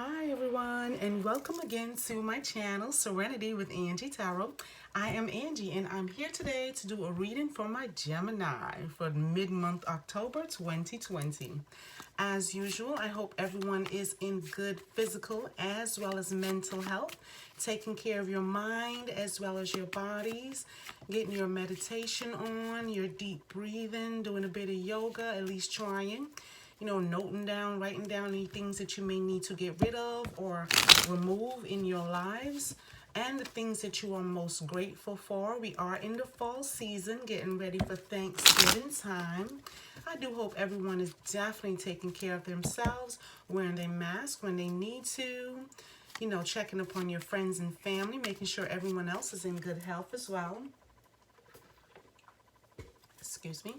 Hi everyone, and welcome again to my channel, Serenity with Angie Tarot. I am Angie and I'm here today to do a reading for my Gemini for mid-month October 2020. As usual, I hope everyone is in good physical as well as mental health, taking care of your mind as well as your bodies, getting your meditation on, your deep breathing, doing a bit of yoga, at least trying. Noting down, writing down any things that you may need to get rid of or remove in your lives, and the things that you are most grateful for. We are in the fall season, getting ready for Thanksgiving time. I do hope everyone is definitely taking care of themselves, wearing their mask when they need to, checking upon your friends and family, making sure everyone else is in good health as well. Excuse me.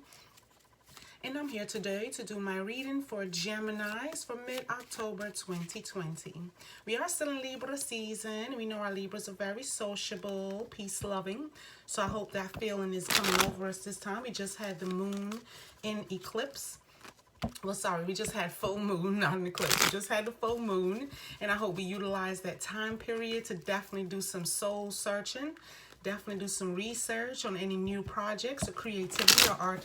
And I'm here today to do my reading for Geminis for mid-October 2020. We are still in Libra season. We know our Libras are very sociable, peace-loving. So I hope that feeling is coming over us this time. We just had the moon in eclipse. Well, sorry, we just had full moon, not an eclipse. We just had the full moon. And I hope we utilize that time period to definitely do some soul searching. Definitely do some research on any new projects or creativity or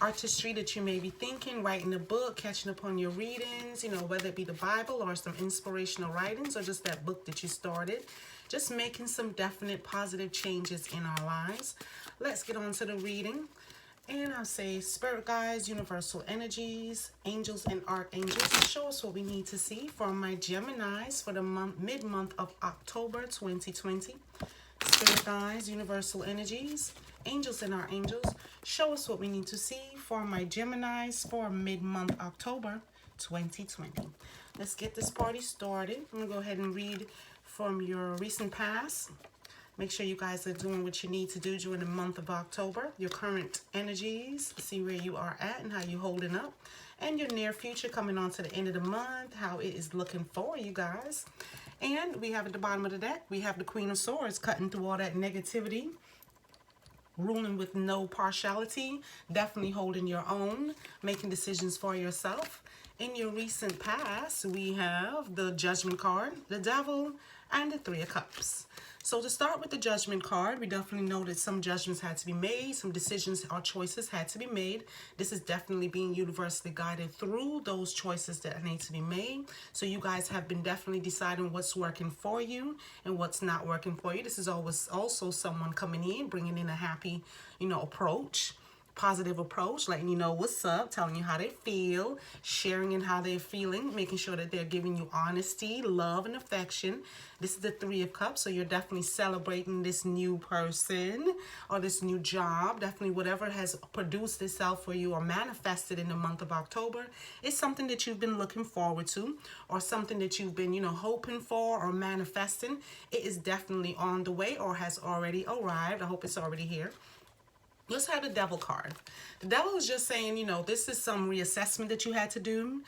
artistry that you may be thinking, writing a book, catching up on your readings, whether it be the Bible or some inspirational writings or just that book that you started. Just making some definite positive changes in our lives. Let's get on to the reading. And I'll say, Spirit Guides, Universal Energies, Angels and Archangels, show us what we need to see for my Geminis for the mid-month of October 2020. Spirit Guides, Universal Energies, Angels and Archangels, show us what we need to see for my Geminis for mid-month October 2020. Let's get this party started. I'm going to go ahead and read from your recent past. Make sure you guys are doing what you need to do during the month of October. Your current energies, see where you are at and how you're holding up. And your near future coming on to the end of the month, how it is looking for you guys. And we have at the bottom of the deck, we have the Queen of Swords cutting through all that negativity, ruling with no partiality, definitely holding your own, making decisions for yourself. In your recent past, we have the Judgment card, the Devil, and the Three of Cups. So to start with the Judgment card, we definitely know that some judgments had to be made, some decisions or choices had to be made. This is definitely being universally guided through those choices that need to be made. So you guys have been definitely deciding what's working for you and what's not working for you. This is always also someone coming in, bringing in a happy, approach. Positive approach, letting you know what's up, telling you how they feel, sharing in how they're feeling, making sure that they're giving you honesty, love, and affection. This is the Three of Cups, so you're definitely celebrating this new person or this new job. Definitely whatever has produced itself for you or manifested in the month of October is something that you've been looking forward to or something that you've been, hoping for or manifesting. It is definitely on the way or has already arrived. I hope it's already here. Let's have the Devil card. The Devil is just saying, this is some reassessment that you had to do,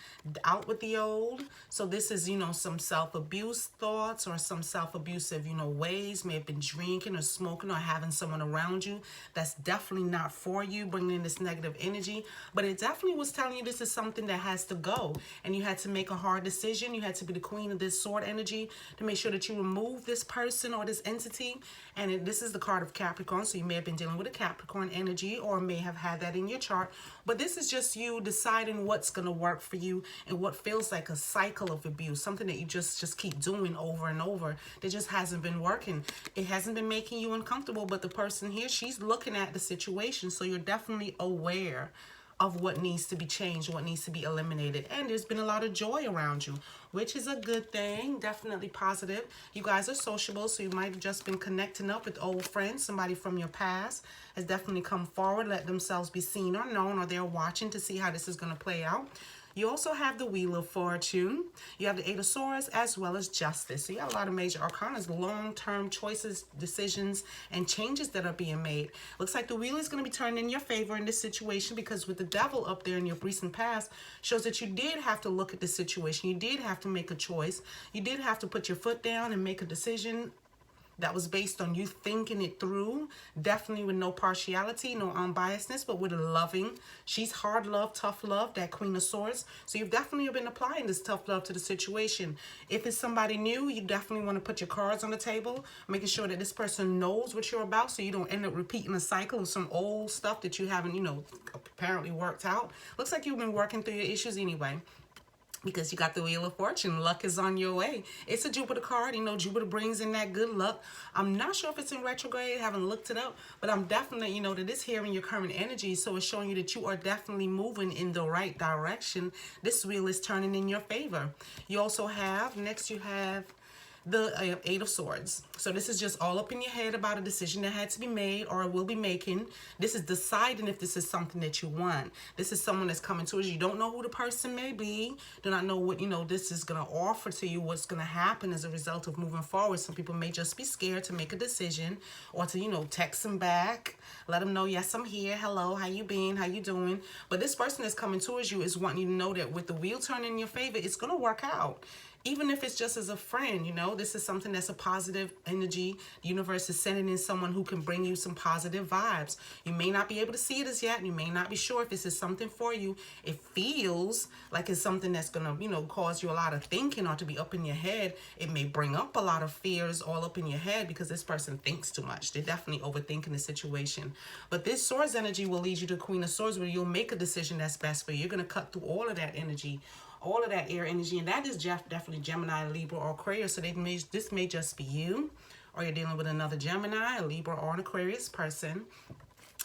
out with the old. So this is, some self-abuse thoughts or some self-abusive, ways. May have been drinking or smoking or having someone around you that's definitely not for you, bringing in this negative energy. But it definitely was telling you this is something that has to go. And you had to make a hard decision. You had to be the queen of this sword energy to make sure that you remove this person or this entity. And this is the card of Capricorn, so you may have been dealing with a Capricorn energy or may have had that in your chart. But this is just you deciding what's going to work for you and what feels like a cycle of abuse, something that you just keep doing over and over that just hasn't been working. It hasn't been making you uncomfortable, but the person here, she's looking at the situation, so you're definitely aware of what needs to be changed, what needs to be eliminated. And there's been a lot of joy around you, which is a good thing, definitely positive. You guys are sociable, so you might have just been connecting up with old friends. Somebody from your past has definitely come forward, let themselves be seen or known, or they're watching to see how this is going to play out. You also have the Wheel of Fortune. You have the Eight of Swords as well as Justice. So you have a lot of major arcana, long-term choices, decisions, and changes that are being made. Looks like the wheel is going to be turned in your favor in this situation because with the Devil up there in your recent past shows that you did have to look at the situation. You did have to make a choice. You did have to put your foot down and make a decision that was based on you thinking it through, definitely with no partiality, no unbiasedness, but with a loving. She's hard love, tough love, that Queen of Swords. So you've definitely been applying this tough love to the situation. If it's somebody new, you definitely want to put your cards on the table, making sure that this person knows what you're about, so you don't end up repeating a cycle of some old stuff that you haven't, apparently worked out. Looks like you've been working through your issues anyway, because you got the Wheel of Fortune. Luck is on your way. It's a Jupiter card. Jupiter brings in that good luck. I'm not sure if it's in retrograde. Haven't looked it up. But I'm definitely, that it's here in your current energy. So it's showing you that you are definitely moving in the right direction. This wheel is turning in your favor. You also have, next you have the Eight of Swords. So this is just all up in your head about a decision that had to be made or will be making. This is deciding if this is something that you want. This is someone that's coming towards you. You don't know who the person may be. Do not know what, this is going to offer to you, what's going to happen as a result of moving forward. Some people may just be scared to make a decision or to, text them back. Let them know, yes, I'm here. Hello, how you been? How you doing? But this person that's coming towards you is wanting you to know that with the wheel turning in your favor, it's going to work out. Even if it's just as a friend, this is something that's a positive energy. The universe is sending in someone who can bring you some positive vibes. You may not be able to see it as yet, and you may not be sure if this is something for you. It feels like it's something that's going to, cause you a lot of thinking or to be up in your head. It may bring up a lot of fears all up in your head because this person thinks too much. They're definitely overthinking the situation. But this Swords energy will lead you to Queen of Swords, where you'll make a decision that's best for you. You're going to cut through all of that energy, all of that air energy, and that is definitely Gemini, Libra, or Aquarius. So this may just be you, or you're dealing with another Gemini, a Libra, or an Aquarius person.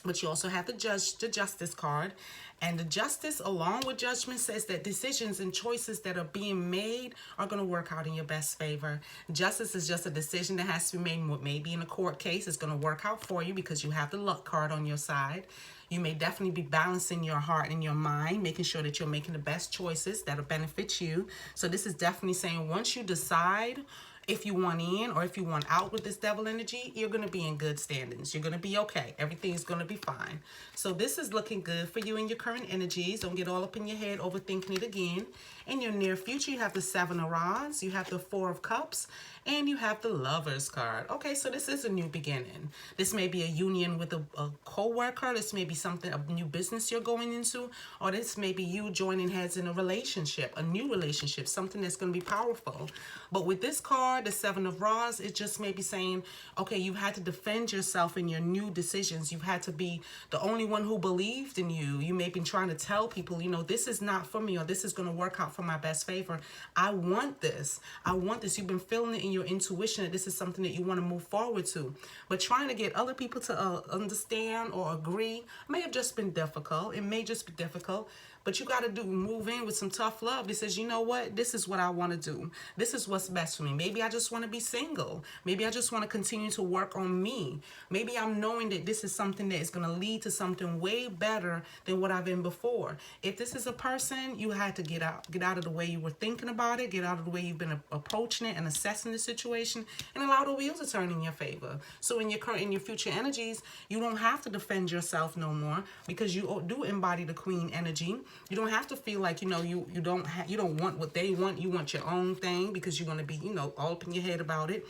But you also have the Justice card. And the Justice, along with Judgment, says that decisions and choices that are being made are going to work out in your best favor. Justice is just a decision that has to be made. Maybe in a court case, it's going to work out for you because you have the luck card on your side. You may definitely be balancing your heart and your mind, making sure that you're making the best choices that'll benefit you. So this is definitely saying once you decide if you want in or if you want out with this devil energy, you're going to be in good standings. You're going to be okay. Everything's going to be fine. So this is looking good for you in your current energies. Don't get all up in your head overthinking it again. In your near future, you have the Seven of Rods, you have the Four of Cups, and you have the Lovers card. Okay, so this is a new beginning. This may be a union with a co-worker. This may be something, a new business you're going into, or this may be you joining heads in a relationship, a new relationship, something that's going to be powerful. But with this card, the Seven of Rods, it just may be saying, okay, you've had to defend yourself in your new decisions. You've had to be the only one who believed in you. You may be trying to tell people, this is not for me, or this is going to work out for my best favor. I want this. I want this. You've been feeling it in your intuition that this is something that you want to move forward to. But trying to get other people to understand or agree may have just been difficult. It may just be difficult. But you got to move in with some tough love that says, you know what? This is what I want to do. This is what's best for me. Maybe I just want to be single. Maybe I just want to continue to work on me. Maybe I'm knowing that this is something that is going to lead to something way better than what I've been before. If this is a person, you had to get out of the way you were thinking about it, get out of the way you've been approaching it and assessing the situation, and allow the wheels to turn in your favor. So in your future energies, you don't have to defend yourself no more because you do embody the Queen energy. You don't have to feel like, you don't want what they want. You want your own thing because you want to be, all up in your head about it.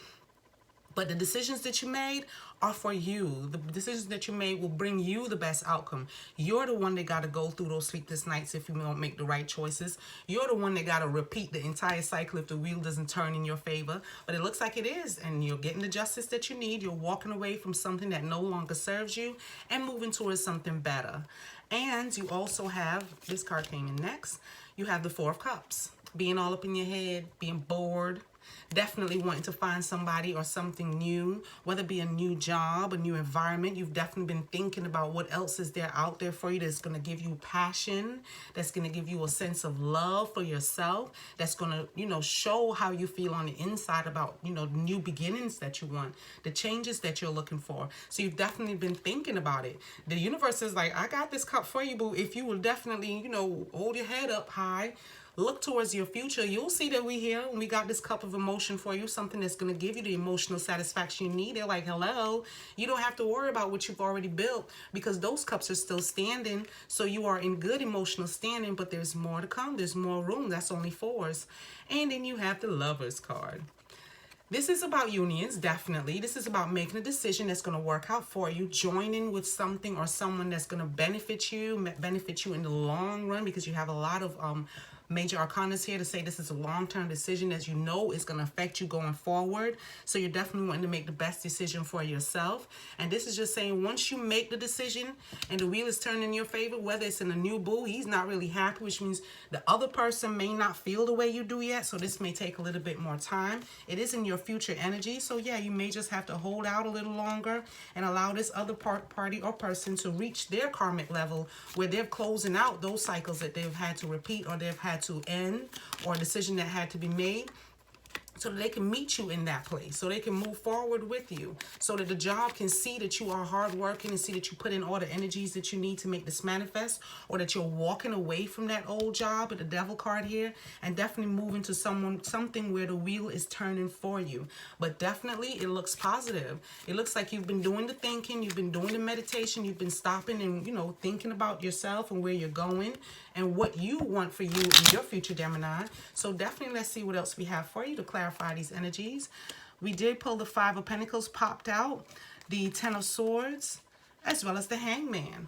But the decisions that you made are for you. The decisions that you made will bring you the best outcome. You're the one that got to go through those sleepless nights if you don't make the right choices. You're the one that got to repeat the entire cycle if the wheel doesn't turn in your favor. But it looks like it is, and you're getting the justice that you need. You're walking away from something that no longer serves you and moving towards something better. And you also have, this card came in next, you have the Four of Cups. Being all up in your head, being bored, definitely wanting to find somebody or something new, whether it be a new job, a new environment. You've definitely been thinking about what else is there out there for you that's going to give you passion, that's going to give you a sense of love for yourself, that's going to, show how you feel on the inside about, new beginnings that you want, the changes that you're looking for. So you've definitely been thinking about it. The universe is like, I got this cup for you, boo. If you will definitely, hold your head up high, look towards your future, you'll see that we're here and we got this cup of emotion for you, something that's going to give you the emotional satisfaction you need. They're like, hello, you don't have to worry about what you've already built because those cups are still standing. So you are in good emotional standing, but there's more to come. There's more room. That's only fours. And then you have the Lovers card. This is about unions, definitely. This is about making a decision that's going to work out for you, joining with something or someone that's going to benefit you in the long run, because you have a lot of major arcanas here to say this is a long-term decision that you know is going to affect you going forward. So you're definitely wanting to make the best decision for yourself. And this is just saying, once you make the decision and the wheel is turning in your favor, whether it's in a new boo, he's not really happy, which means the other person may not feel the way you do yet. So this may take a little bit more time. It is in your future energy. So yeah, you may just have to hold out a little longer and allow this other party or person to reach their karmic level where they're closing out those cycles that they've had to repeat or they've had to end, or a decision that had to be made, so that they can meet you in that place, so they can move forward with you, so that the job can see that you are hardworking and see that you put in all the energies that you need to make this manifest, or that you're walking away from that old job with the devil card here and definitely moving to something where the wheel is turning for you. But definitely it looks positive. It looks like you've been doing the thinking, you've been doing the meditation, you've been stopping and, you know, thinking about yourself and where you're going and what you want for you in your future, Gemini. So definitely let's see what else we have for you to clarify these energies. We did pull the Five of Pentacles popped out, the Ten of Swords, as well as the Hangman.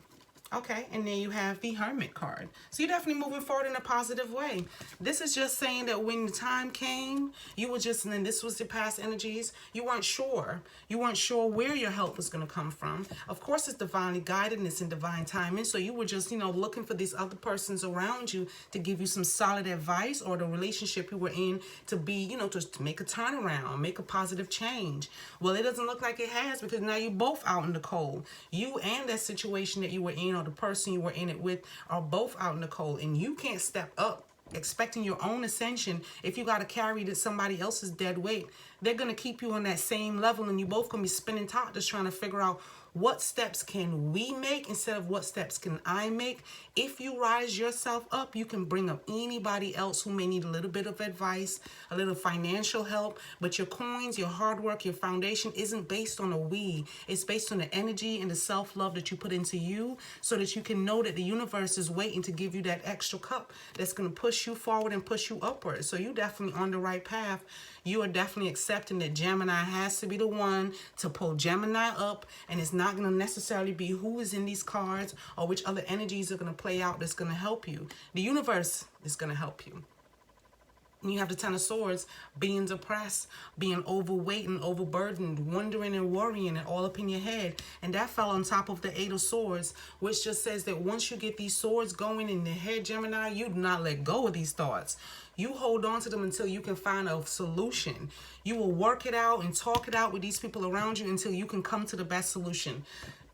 Okay, and then you have the Hermit card. So you're definitely moving forward in a positive way. This is just saying that when the time came, you were just, and then this was the past energies, you weren't sure. You weren't sure where your help was going to come from. Of course, it's divinely guided and it's in divine timing. So you were just, you know, looking for these other persons around you to give you some solid advice, or the relationship you were in to be, you know, to make a turnaround, make a positive change. Well, it doesn't look like it has, because now you're both out in the cold. You and that situation that you were in, or the person you were in it with, are both out in the cold, and you can't step up expecting your own ascension if you got to carry somebody else's dead weight. They're going to keep you on that same level, and you both going to be spinning top just trying to figure out what steps can we make instead of what steps can I make. If you rise yourself up, you can bring up anybody else who may need a little bit of advice, a little financial help, but your coins, your hard work, your foundation isn't based on a we. It's based on the energy and the self-love that you put into you, so that you can know that the universe is waiting to give you that extra cup that's going to push you forward and push you upward. So you're definitely on the right path. You are definitely accepting that Gemini has to be the one to pull Gemini up, and it's not going to necessarily be who is in these cards or which other energies are going to play out that's going to help you. The universe is going to help you. And you have the Ten of Swords, being depressed, being overweight and overburdened, wondering and worrying, and all up in your head. And that fell on top of the Eight of Swords, which just says that once you get these swords going in the head, Gemini, you do not let go of these thoughts. You hold on to them until you can find a solution. You will work it out and talk it out with these people around you until you can come to the best solution.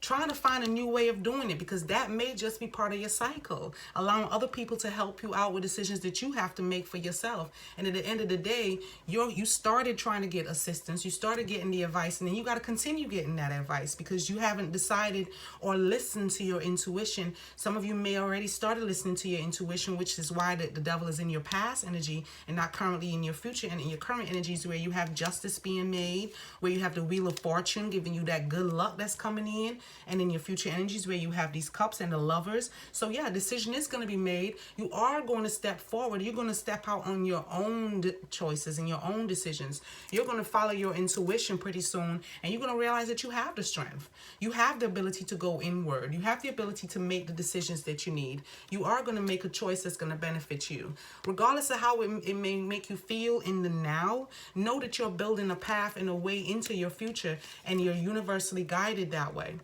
Trying to find a new way of doing it, because that may just be part of your cycle. Allowing other people to help you out with decisions that you have to make for yourself. And at the end of the day, you started trying to get assistance. You started getting the advice, and then you got to continue getting that advice because you haven't decided or listened to your intuition. Some of you may already started listening to your intuition, which is why the devil is in your past energy and not currently in your future. And in your current energies, where you have justice being made, where you have the Wheel of Fortune giving you that good luck that's coming in. And in your future energies, where you have these cups and the lovers. So yeah, a decision is going to be made. You are going to step forward. You're going to step out on your own choices and your own decisions. You're going to follow your intuition pretty soon, and you're going to realize that you have the strength. You have the ability to go inward. You have the ability to make the decisions that you need. You are going to make a choice that's going to benefit you. Regardless of how it may make you feel in the now, know that you're building a path and a way into your future, and you're universally guided that way.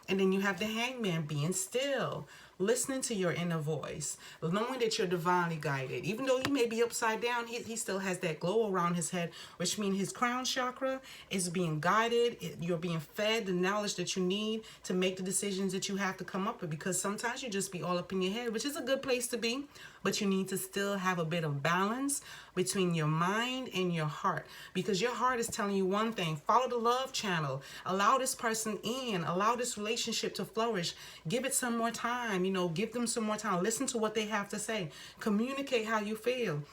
And then you have the Hangman, being still, listening to your inner voice, knowing that you're divinely guided. Even though he may be upside down, he still has that glow around his head, which means his crown chakra is being guided. You're being fed the knowledge that you need to make the decisions that you have to come up with, because sometimes you just be all up in your head, which is a good place to be, but you need to still have a bit of balance between your mind and your heart, because your heart is telling you one thing: follow the love channel, allow this person in, allow this relationship to flourish, give it some more time, you know, give them some more time, listen to what they have to say, communicate how you feel.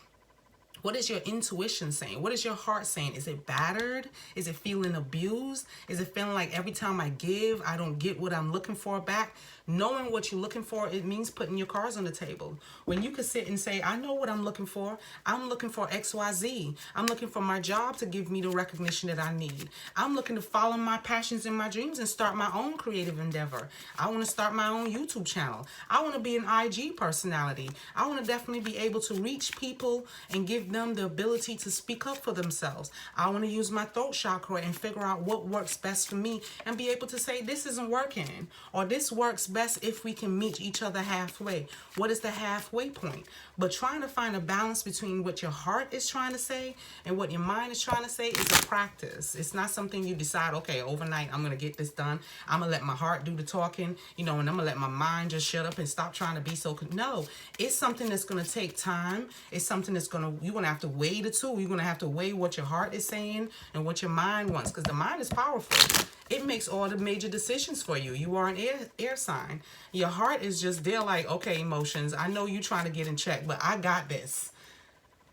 What is your intuition saying? What is your heart saying? Is it battered? Is it feeling abused? Is it feeling like every time I give, I don't get what I'm looking for back? Knowing what you're looking for, it means putting your cards on the table. When you can sit and say, I know what I'm looking for. I'm looking for XYZ. I'm looking for my job to give me the recognition that I need. I'm looking to follow my passions and my dreams and start my own creative endeavor. I want to start my own YouTube channel. I want to be an IG personality. I want to definitely be able to reach people and give them the ability to speak up for themselves. I want to use my throat chakra and figure out what works best for me and be able to say, this isn't working, or this works best if we can meet each other halfway. What is the halfway point? But trying to find a balance between what your heart is trying to say and what your mind is trying to say is a practice. It's not something you decide, okay, overnight I'm going to get this done. I'm going to let my heart do the talking, and I'm going to let my mind just shut up and stop trying to be so... No, it's something that's going to take time. It's something that's you're going to have to weigh the two. You're going to have to weigh what your heart is saying and what your mind wants, because the mind is powerful. It makes all the major decisions for you. You are an air sign. Your heart is just there like, okay, emotions, I know you're trying to get in check, but I got this.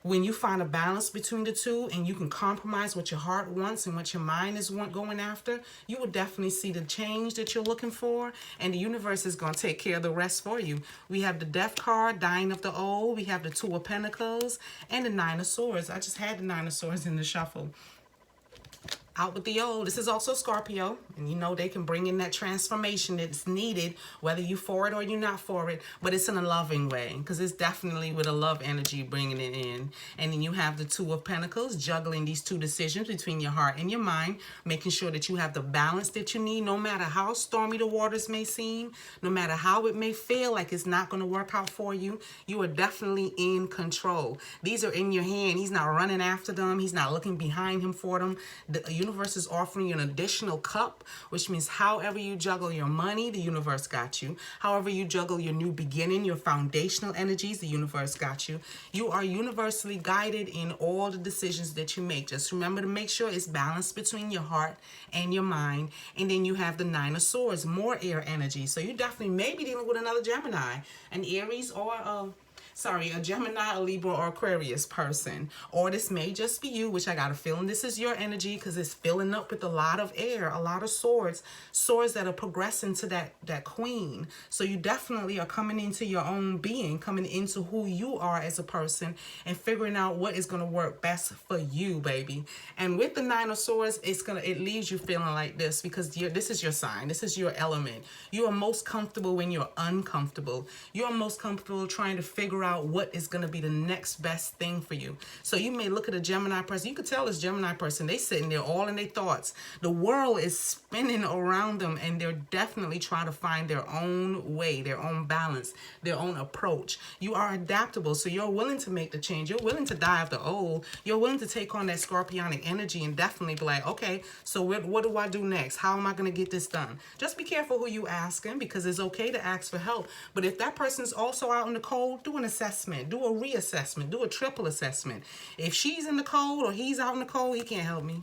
When you find a balance between the two and you can compromise what your heart wants and what your mind is going after, you will definitely see the change that you're looking for, and the universe is going to take care of the rest for you. We have the Death card, dying of the old. We have the Two of Pentacles and the Nine of Swords. I just had the Nine of Swords in the shuffle. Out with the old. This is also Scorpio, and they can bring in that transformation that's needed, whether you for it or you're not for it, but it's in a loving way, because it's definitely with a love energy bringing it in. And then you have the Two of Pentacles, juggling these two decisions between your heart and your mind, making sure that you have the balance that you need, no matter how stormy the waters may seem, no matter how it may feel like it's not going to work out for you. You are definitely in control. These are in your hand. He's not running after them. He's not looking behind him for them. The universe is offering you an additional cup, which means however you juggle your money, the universe got you. However you juggle your new beginning, your foundational energies, the universe got you. You are universally guided in all the decisions that you make. Just remember to make sure it's balanced between your heart and your mind. And then you have the Nine of Swords, more air energy. So you definitely may be dealing with another Gemini, an Aries, or a Gemini, a Libra, or Aquarius person. Or this may just be you, which I got a feeling this is your energy, because it's filling up with a lot of air, a lot of swords that are progressing to that queen. So you definitely are coming into your own being, coming into who you are as a person, and figuring out what is going to work best for you, baby. And with the Nine of Swords, it leaves you feeling like this, because this is your sign. This is your element. You are most comfortable when you're uncomfortable. You are most comfortable trying to figure out what is going to be the next best thing for you. So you may look at a Gemini person. You could tell this Gemini person, they sitting there all in their thoughts. The world is spinning around them, and they're definitely trying to find their own way, their own balance, their own approach. You are adaptable, so you're willing to make the change. You're willing to die of the old. You're willing to take on that scorpionic energy and definitely be like, okay, so what do I do next? How am I going to get this done? Just be careful who you asking, because it's okay to ask for help. But if that person's also out in the cold, do an assessment, do a reassessment, do a triple assessment. If she's in the cold or he's out in the cold, he can't help me.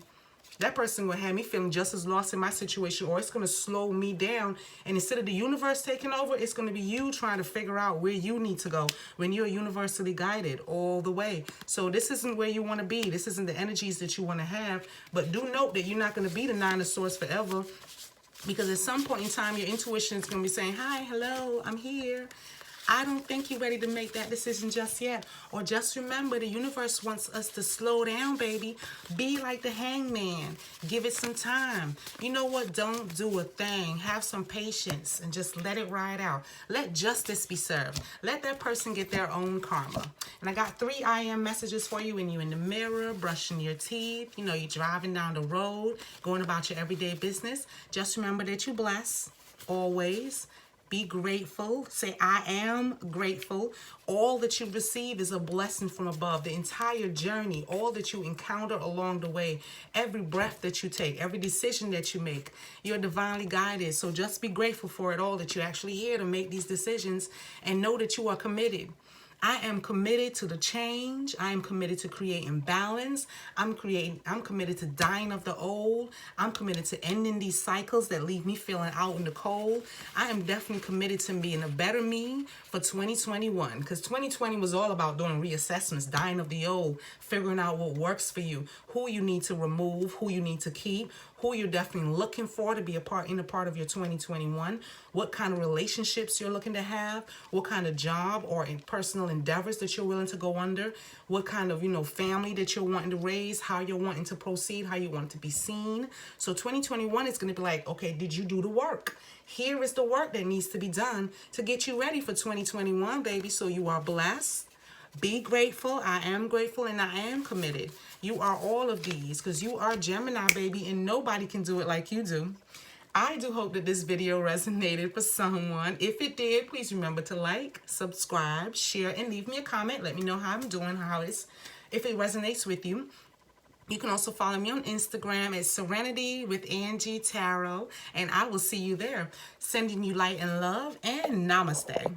That person will have me feeling just as lost in my situation, or it's going to slow me down. And instead of the universe taking over, it's going to be you trying to figure out where you need to go when you're universally guided all the way. So this isn't where you want to be. This isn't the energies that you want to have. But do note that you're not going to be the Nine of Swords forever, because at some point in time, your intuition is going to be saying, hi, hello, I'm here. I don't think you're ready to make that decision just yet. Or just remember, the universe wants us to slow down, baby. Be like the hangman. Give it some time. You know what? Don't do a thing. Have some patience and just let it ride out. Let justice be served. Let that person get their own karma. And I got 3 I am messages for you when you're in the mirror, brushing your teeth, you're driving down the road, going about your everyday business. Just remember that you're blessed always. Be grateful. Say, I am grateful. All that you receive is a blessing from above. The entire journey, all that you encounter along the way, every breath that you take, every decision that you make, you're divinely guided. So just be grateful for it all, that you're actually here to make these decisions, and know that you are committed. I am committed to the change. I am committed to creating balance. I'm committed to dying of the old. I'm committed to ending these cycles that leave me feeling out in the cold. I am definitely committed to being a better me for 2021, because 2020 was all about doing reassessments, dying of the old, figuring out what works for you, who you need to remove, who you need to keep, who you're definitely looking for to be a part of your 2021, what kind of relationships you're looking to have, what kind of job or personal endeavors that you're willing to go under, what kind of, family that you're wanting to raise, how you're wanting to proceed, how you want to be seen. So 2021 is going to be like, okay, did you do the work? Here is the work that needs to be done to get you ready for 2021, baby. So you are blessed. Be grateful. I am grateful and I am committed. You are all of these because you are Gemini, baby, and nobody can do it like you do. I do hope that this video resonated for someone. If it did, please remember to like, subscribe, share, and leave me a comment. Let me know how I'm doing, if it resonates with you. You can also follow me on Instagram at Serenitywithangietarot, and I will see you there. Sending you light and love, and namaste.